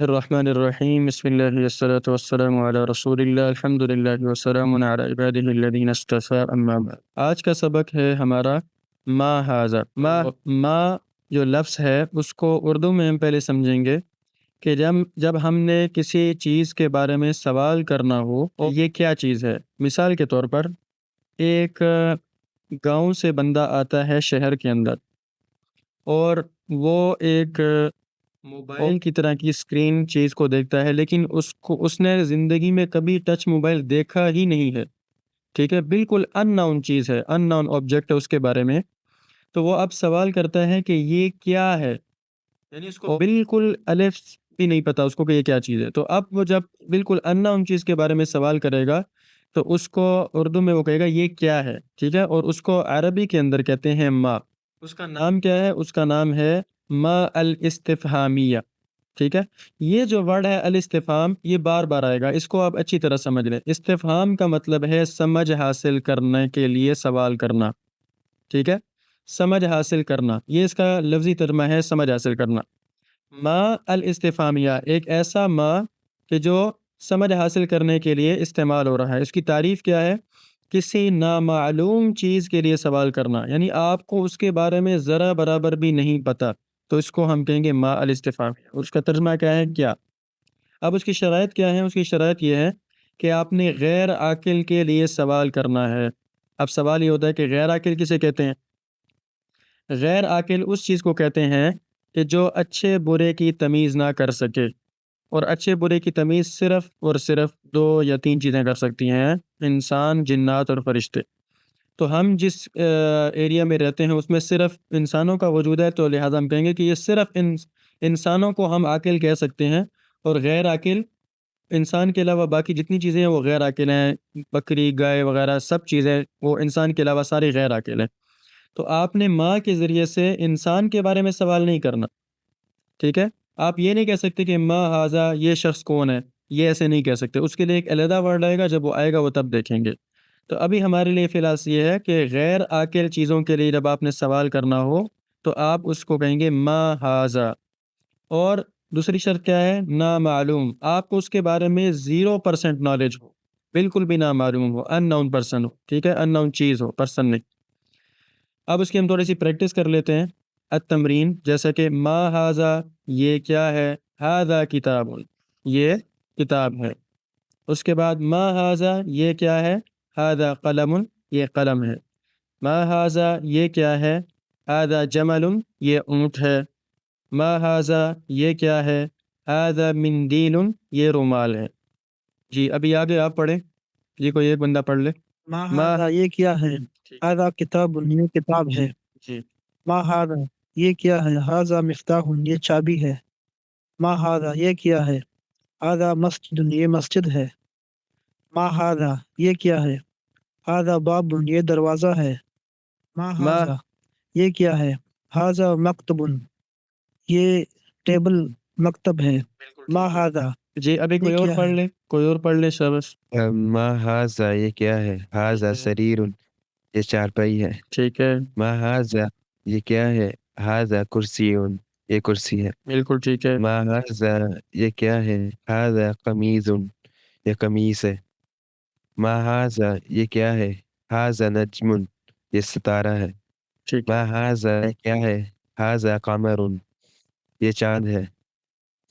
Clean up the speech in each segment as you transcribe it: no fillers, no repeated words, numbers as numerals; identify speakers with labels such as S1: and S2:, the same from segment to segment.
S1: الرحمن الرحیم بسم اللہ والصلاة والسلام علی رسول اللہ الحمد للہ وسلام علی عبادہ الذین اصطفی اما بعد۔ آج کا سبق ہے ہمارا ما ھذا۔ ما جو لفظ ہے اس کو اردو میں ہم پہلے سمجھیں گے کہ جب ہم نے کسی چیز کے بارے میں سوال کرنا ہو اور یہ کیا چیز ہے۔ مثال کے طور پر ایک گاؤں سے بندہ آتا ہے شہر کے اندر اور وہ ایک موبائل کی طرح کی اسکرین چیز کو دیکھتا ہے، لیکن اس نے زندگی میں کبھی ٹچ موبائل دیکھا ہی نہیں ہے، ٹھیک ہے، بالکل ان نون چیز ہے، ان نون آبجیکٹ ہے اس کے بارے میں۔ تو وہ اب سوال کرتا ہے کہ یہ کیا ہے، یعنی اس کو بالکل الف بھی نہیں پتا اس کو کہ یہ کیا چیز ہے۔ تو اب وہ جب بالکل ان نون چیز کے بارے میں سوال کرے گا تو اس کو اردو میں وہ کہے گا یہ کیا ہے، ٹھیک ہے، اور اس کو عربی کے اندر کہتے ہیں ما۔ اس کا نام کیا ہے؟ اس کا نام ہے ما الاستفہامیہ، ٹھیک ہے۔ یہ جو ورڈ ہے الاستفہام یہ بار بار آئے گا، اس کو آپ اچھی طرح سمجھ لیں۔ استفہام کا مطلب ہے سمجھ حاصل کرنے کے لیے سوال کرنا، ٹھیک ہے، سمجھ حاصل کرنا، یہ اس کا لفظی ترجمہ ہے سمجھ حاصل کرنا۔ ما الاستفہامیہ ایک ایسا ما کہ جو سمجھ حاصل کرنے کے لیے استعمال ہو رہا ہے۔ اس کی تعریف کیا ہے؟ کسی نامعلوم چیز کے لیے سوال کرنا، یعنی آپ کو اس کے بارے میں ذرا برابر بھی نہیں پتہ، تو اس کو ہم کہیں گے ما الاستفہامیہ۔ اور اس کا ترجمہ کیا ہے؟ کیا۔ اب اس کی شرائط کیا ہے؟ اس کی شرائط یہ ہے کہ آپ نے غیر عاقل کے لیے سوال کرنا ہے۔ اب سوال یہ ہوتا ہے کہ غیر عاقل کسے کہتے ہیں؟ غیر عاقل اس چیز کو کہتے ہیں کہ جو اچھے برے کی تمیز نہ کر سکے، اور اچھے برے کی تمیز صرف اور صرف 2 یا 3 چیزیں کر سکتی ہیں، انسان، جنات اور فرشتے۔ تو ہم جس ایریا میں رہتے ہیں اس میں صرف انسانوں کا وجود ہے، تو لہٰذا ہم کہیں گے کہ یہ صرف انسانوں کو ہم عاقل کہہ سکتے ہیں، اور غیر عاقل انسان کے علاوہ باقی جتنی چیزیں ہیں وہ غیر عاقل ہیں، بکری، گائے وغیرہ سب چیزیں وہ انسان کے علاوہ ساری غیر عاقل ہیں۔ تو آپ نے ماں کے ذریعے سے انسان کے بارے میں سوال نہیں کرنا، ٹھیک ہے۔ آپ یہ نہیں کہہ سکتے کہ ما ھذا یہ شخص کون ہے، یہ ایسے نہیں کہہ سکتے، اس کے لیے ایک علیحدہ ورڈ آئے گا، جب وہ آئے گا وہ تب دیکھیں گے۔ تو ابھی ہمارے لیے فی الحال یہ ہے کہ غیر عاقل چیزوں کے لیے جب آپ نے سوال کرنا ہو تو آپ اس کو کہیں گے ما ھذا۔ اور دوسری شرط کیا ہے؟ نامعلوم، آپ کو اس کے بارے میں 0% نالج ہو، بالکل بھی نامعلوم ہو، ان نون پرسن ہو، ٹھیک ہے، ان نون چیز ہو، پرسن نہیں۔ اب اس کی ہم تھوڑی سی پریکٹس کر لیتے ہیں۔ التمرین، جیسا کہ ما ھذا یہ کیا ہے، ھذا کتاب یہ کتاب ہے۔ اس کے بعد ما ھذا یہ کیا ہے، ھذا قلم یہ قلم ہے۔ ما ھذا یہ کیا ہے، ھذا جمل یہ اونٹ ہے۔ ما ھذا یہ کیا ہے، ھذا مندیل یہ رومال ہے۔ جی ابھی آگے آپ پڑھیں، جی کوئی ایک بندہ پڑھ لے۔
S2: ما
S1: ما
S2: ھذا یہ کیا ہے،
S1: ٹھیک،
S2: ھذا کتاب یہ کتاب ہے۔
S1: جی
S2: ما ھذا یہ کیا ہے، ھذا مفتاح یہ چابی ہے۔ ما ھذا یہ کیا ہے، ھذا مسجد یہ مسجد ہے۔ ما ھذا یہ کیا ہے، ھذا باب یہ دروازہ ہے۔ ما
S1: ما
S2: ھذا یہ کیا ہے، ھذا مکتب یہ ٹیبل مکتب ہے۔
S1: بالکل
S2: ما
S1: ٹھیک ہے۔
S2: ھذا
S1: جی ابھی
S2: یہ
S1: کوئی اور
S2: کیا
S1: پڑھ
S2: ہے،
S1: لے، کوئی اور پڑھ لے شاباش۔
S3: ما ھذا یہ کیا ہے، ھذا سریر یہ چارپائی ہے۔
S1: ٹھیک ہے،
S3: ما ھذا یہ کیا ہے، ھذا کرسی یہ کرسی ہے۔
S1: بالکل ٹھیک ہے،
S3: ما ھذا یہ کیا ہے، ھذا قمیض یہ قمیص ہے۔ ما ھذا یہ کیا ہے، ھذا نجم یہ ستارہ ہے۔
S1: ٹھیک ہے،
S3: ما ھذا یہ کیا ہے، ھذا قمر یہ چاند ہے۔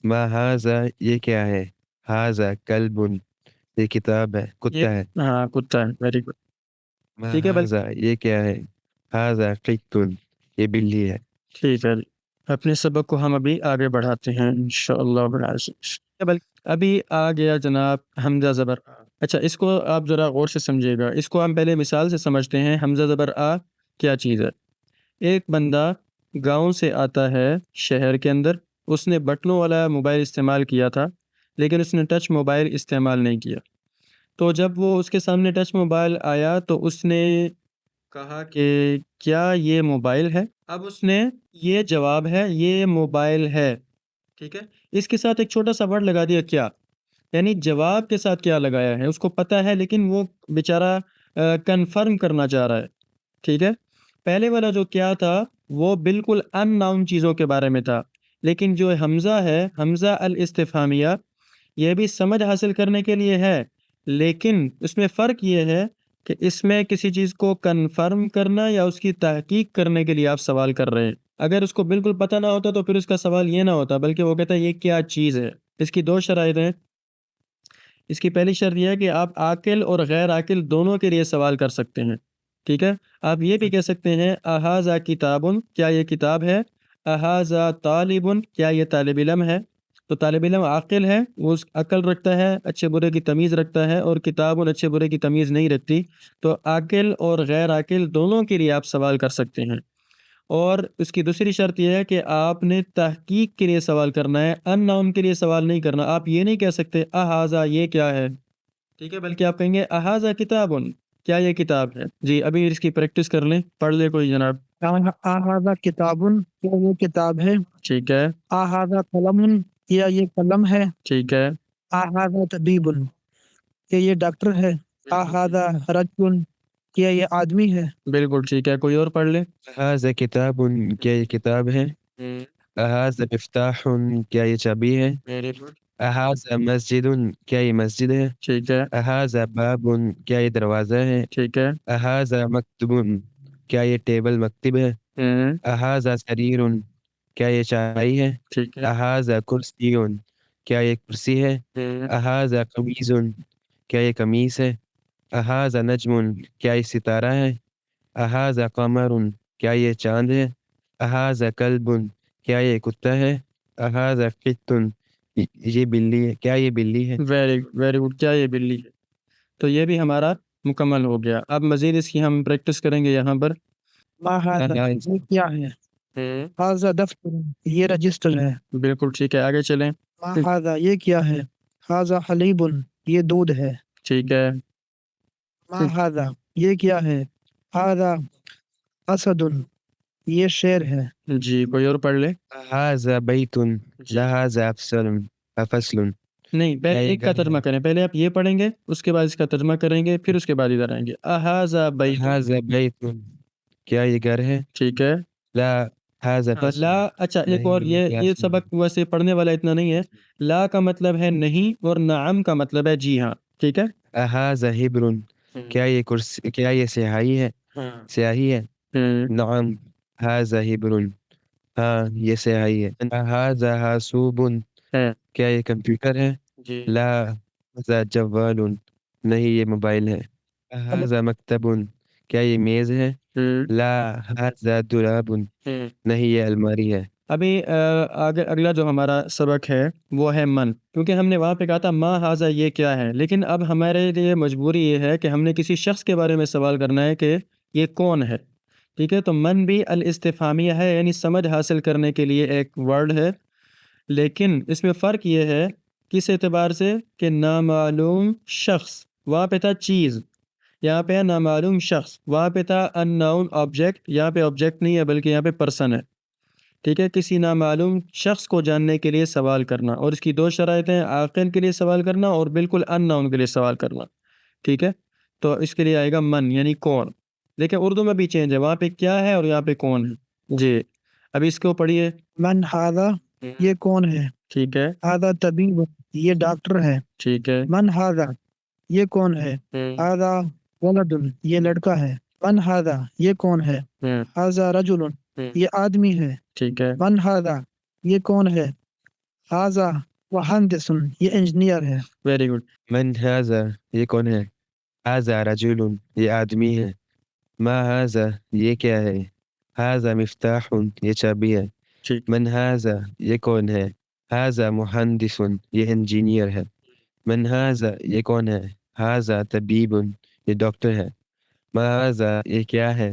S3: ما ھذا یہ کیا ہے، ھذا کلب یہ کتاب ہے، کتا ہے۔
S1: ہاں کتا ہے، ویری گڈ،
S3: ما
S1: ٹھیک ہے
S3: ھذا یہ کیا ہے، ھذا قط یہ بلی ہے۔
S1: ٹھیک ہے۔ اپنے سبق کو ہم ابھی آگے بڑھاتے ہیں انشاءاللہ۔ ابھی آ گیا جناب حمزہ زبر آ۔ اچھا اس کو آپ ذرا غور سے سمجھیے گا، اس کو ہم پہلے مثال سے سمجھتے ہیں۔ حمزہ زبر آ کیا چیز ہے؟ ایک بندہ گاؤں سے آتا ہے شہر کے اندر، اس نے بٹنوں والا موبائل استعمال کیا تھا لیکن اس نے ٹچ موبائل استعمال نہیں کیا۔ تو جب وہ اس کے سامنے ٹچ موبائل آیا تو اس نے کہا کہ کیا یہ موبائل ہے؟ اب اس نے یہ جواب ہے یہ موبائل ہے، ٹھیک ہے۔ اس کے ساتھ ایک چھوٹا سا ورڈ لگا دیا کیا، یعنی جواب کے ساتھ کیا لگایا ہے، اس کو پتہ ہے لیکن وہ بیچارہ کنفرم کرنا چاہ رہا ہے، ٹھیک ہے۔ پہلے والا جو کیا تھا وہ بالکل ان ناؤن چیزوں کے بارے میں تھا، لیکن جو حمزہ ہے حمزہ الاستفہامیہ یہ بھی سمجھ حاصل کرنے کے لیے ہے، لیکن اس میں فرق یہ ہے کہ اس میں کسی چیز کو کنفرم کرنا یا اس کی تحقیق کرنے کے لیے آپ سوال کر رہے ہیں۔ اگر اس کو بالکل پتہ نہ ہوتا تو پھر اس کا سوال یہ نہ ہوتا، بلکہ وہ کہتا ہے یہ کیا چیز ہے۔ اس کی دو شرائط ہیں۔ اس کی پہلی شرط یہ ہے کہ آپ عاقل اور غیر عاقل دونوں کے لیے سوال کر سکتے ہیں، ٹھیک ہے؟ آپ یہ بھی کہہ سکتے ہیں احاذا کتابن، کیا یہ کتاب ہے؟ احاذا طالبن، کیا یہ طالب علم ہے؟ تو طالب علم عاقل ہے، وہ اس عقل رکھتا ہے، اچھے برے کی تمیز رکھتا ہے، اور کتابن اچھے برے کی تمیز نہیں رکھتی۔ تو عاقل اور غیر عاقل دونوں کے لیے آپ سوال کر سکتے ہیں۔ اور اس کی دوسری شرط یہ ہے کہ آپ نے تحقیق کے لیے سوال کرنا ہے، ان ناؤن کے لیے سوال نہیں کرنا۔ آپ یہ نہیں کہہ سکتے احاذا یہ کیا ہے، ٹھیک ہے، بلکہ آپ کہیں گے احاذا کتابن، کیا یہ کتاب ہے؟ جی ابھی اس کی پریکٹس کر لیں، پڑھ لیں کوئی جناب۔
S2: احاذا کتابن، کیا یہ کتاب ہے؟
S1: ٹھیک ہے،
S2: احاذا قلم، کیا یہ قلم ہے؟
S1: ٹھیک ہے،
S2: احاذا طبیب، کیا یہ ڈاکٹر ہے؟ احاذا رجل، کیا یہ آدمی ہے؟
S1: بالکل ٹھیک ہے، کوئی اور پڑھ لے۔
S3: هذا کتاب، کیا یہ کتاب ہے؟ هذا مفتاح، کیا یہ چابی ہے؟ هذا مسجد، کیا یہ مسجد ہے؟
S1: ٹھیک ہے،
S3: هذا باب، کیا یہ دروازہ ہے؟
S1: ٹھیک ہے،
S3: هذا مکتب، کیا یہ ٹیبل مکتب ہے؟ هذا سریر، کیا یہ چارپائی ہے؟
S1: ٹھیک ہے،
S3: هذا کرسی، کیا یہ کرسی ہے؟ هذا قمیص، کیا یہ قمیص ہے؟ هذا نجم، کیا یہ ستارہ ہے؟ هذا قمر، کیا یہ چاند ہے؟ هذا کلب، کیا یہ کتا ہے؟ هذا قط، یہ بلی ہے، کیا یہ بلی ہے؟
S1: ویری گڈ، کیا یہ بلی ہے؟ تو یہ بھی ہمارا مکمل ہو گیا۔ اب مزید اس کی ہم پریکٹس کریں گے یہاں پر۔
S2: ما هذا، یہ کیا ہے؟ هذا دفتر، یہ رجسٹر ہے۔
S1: بالکل ٹھیک ہے، آگے چلیں۔
S2: ما هذا، یہ کیا ہے؟ هذا حلیب، یہ دودھ ہے۔
S1: ٹھیک ہے،
S2: ما هذا، یہ کیا ہے؟ هذا اسد، یہ شیر ہے۔
S1: جی کوئی اور پڑھ لے۔
S3: هذا بیت، لا هذا فصل،
S1: نہیں، پہلے
S3: یہ
S1: ایک کا
S3: گھر ہے۔
S1: ترجمہ کریں، پہلے آپ یہ پڑھیں گے، اس کے بعد اس کا ترجمہ کریں گے، پھر اس کے بعد ادھر آئیں گے۔ احاذا بیت،
S3: هذا بیت، کیا یہ گھر ہے؟
S1: ٹھیک ہے،
S3: لا هذا فصل،
S1: لا، اچھا ایک اور، یہ
S3: نہیں،
S1: سبق ویسے پڑھنے والا اتنا نہیں ہے۔ لا کا مطلب ہے نہیں، اور نعم کا مطلب ہے جی ہاں، ٹھیک ہے۔
S3: هذا حبر، کیا یہ کرسی، کیا یہ سیاہی ہے؟ سیاہی ہے؟ نعم هذا حبر، ہاں یہ سیاہی ہے۔ هذا حاسوب،
S1: ہے،
S3: کیا یہ کمپیوٹر ہے؟
S1: جی،
S3: لا هذا جوال، نہیں یہ موبائل ہے۔ هذا مکتب، کیا یہ میز ہے؟ لا هذا دولاب، نہیں یہ الماری ہے۔
S1: ابھی آگے اگلا جو ہمارا سبق ہے وہ ہے من، کیونکہ ہم نے وہاں پہ کہا تھا ما ہاذا یہ کیا ہے، لیکن اب ہمارے لیے مجبوری یہ ہے کہ ہم نے کسی شخص کے بارے میں سوال کرنا ہے کہ یہ کون ہے، ٹھیک ہے۔ تو من بھی الاستفہامیہ ہے، یعنی سمجھ حاصل کرنے کے لیے ایک ورڈ ہے، لیکن اس میں فرق یہ ہے کس اعتبار سے کہ نامعلوم شخص، وہاں پہ تھا چیز، یہاں پہ ہے نامعلوم شخص، وہاں پہ تھا ان ناؤن آبجیکٹ، یہاں پہ آبجیکٹ نہیں ہے بلکہ یہاں پہ پرسن ہے، ٹھیک ہے۔ کسی نامعلوم شخص کو جاننے کے لیے سوال کرنا، اور اس کی دو شرائط ہیں، عاقل کے لیے سوال کرنا اور بالکل ان ناؤن کے لیے سوال کرنا، ٹھیک ہے۔ تو اس کے لیے آئے گا من، یعنی کون، لیکن اردو میں بھی چینج ہے، وہاں پہ کیا ہے اور یہاں پہ کون ہے۔ جی ابھی اس کو پڑھیے۔
S2: من هذا، یہ کون ہے؟
S1: ٹھیک ہے،
S2: هذا طبیب، یہ ڈاکٹر ہے۔
S1: ٹھیک ہے،
S2: من هذا، یہ کون ہے؟ هذا ولد، یہ لڑکا ہے۔ من هذا، یہ کون ہے؟ هذا رجل، یہ آدمی ہے۔
S1: ٹھیک ہے،
S2: من هذا، یہ کون ہے؟ هذا مہندس، یہ انجینئر ہے۔
S1: Very good.
S3: من هذا، یہ کون ہے؟ هذا رجل، یہ آدمی ہے۔ ما هذا، یہ کیا ہے؟ هذا مفتاح، یہ چابی ہے۔
S1: ٹھیک،
S3: من هذا، یہ کون ہے؟ هذا مہندس، یہ انجینئر ہے۔ من هذا، یہ کون ہے؟ هذا طبیب، یہ ڈاکٹر ہے۔ ما هذا، یہ کیا ہے؟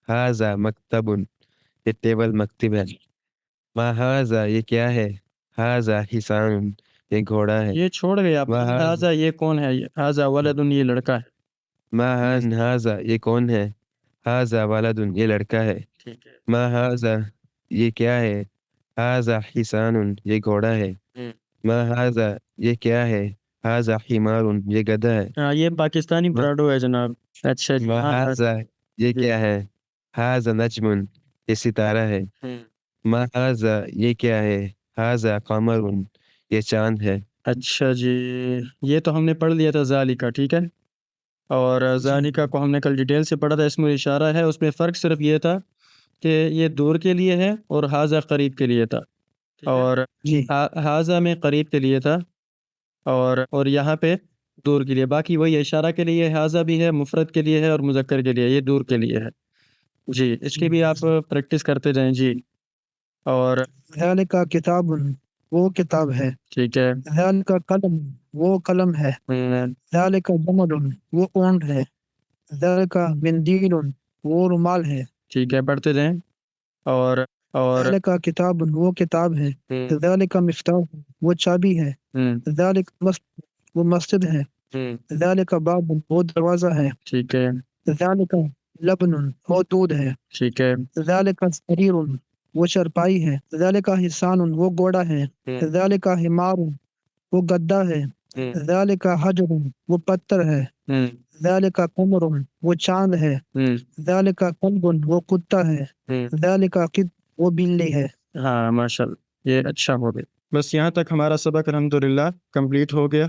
S3: هذا مکتب، یہ ٹیبل مکتب ہے۔ ما هذا، یہ کیا ہے؟ هذا حصان، یہ گھوڑا ہے۔
S1: یہ چھوڑ گئے آپ،
S3: ما هذا،
S1: ہاذا یہ کون ہے؟ ہاذا ولد، یہ لڑکا ہے۔
S3: ما هذا، یہ کون ہے؟ هذا ولد، یہ لڑکا ہے۔
S1: ٹھیک ہے،
S3: ما هذا، یہ کیا ہے؟ هذا حصان، یہ گھوڑا ہے۔ ما هذا، یہ کیا ہے؟ هذا حمار، یہ گدھا ہے۔
S1: ہاں یہ پاکستانی پراڈو ہے جناب۔ اچھا جی،
S3: ما
S1: ہاں،
S3: هذا، یہ کیا ہے؟ هذا نجم، یہ ستارہ ہے۔ ما هذا، یہ کیا ہے؟ هذا قمر یہ چاند ہے.
S1: اچھا جی، یہ تو ہم نے پڑھ لیا تھا ذالکا، ٹھیک ہے. اور ذالکا کو ہم نے کل ڈیٹیل سے پڑھا تھا، اسم اشارہ ہے، اس میں فرق صرف یہ تھا کہ یہ دور کے لیے ہے اور حاذا قریب کے لیے تھا. اور
S2: جی
S1: حاذا میں قریب کے لیے تھا اور یہاں پہ دور کے لیے. باقی وہی اشارہ کے لیے حاذا بھی ہے، مفرد کے لیے ہے اور مذکر کے لیے، یہ دور کے لیے ہے. جی اس کی بھی آپ پریکٹس کرتے جائیں. جی اور
S2: ذالک کتاب وہ کتاب ہے.
S1: ٹھیک ہے.
S2: ذالک قلم وہ قلم ہے. ذالک جمل وہ اونٹ ہے. ذالک مندیل وہ رومال ہے.
S1: ٹھیک ہے، پڑھتے جائیں. اور
S2: ذالک کتاب وہ کتاب ہے. ذالک مفتاح وہ چابی ہے. ذالک وہ مسجد ہے. ذالک باب وہ دروازہ ہے.
S1: ٹھیک ہے.
S2: ذالک لبن وہ دودھ ہے.
S1: ٹھیک ہے.
S2: ذالک سریر وہ چرپائی ہے. ذالک حصان وہ گھوڑا ہے. ذالک حمار وہ گدھا ہے. ذالک حجر وہ پتھر ہے. ذالک قمر وہ چاند ہے. ذالک کلب وہ کتا ہے. ذالک قط وہ بلی ہے.
S1: ہاں ماشاء اللہ، یہ اچھا ہو گیا. بس یہاں تک ہمارا سبق الحمدللہ کمپلیٹ ہو گیا.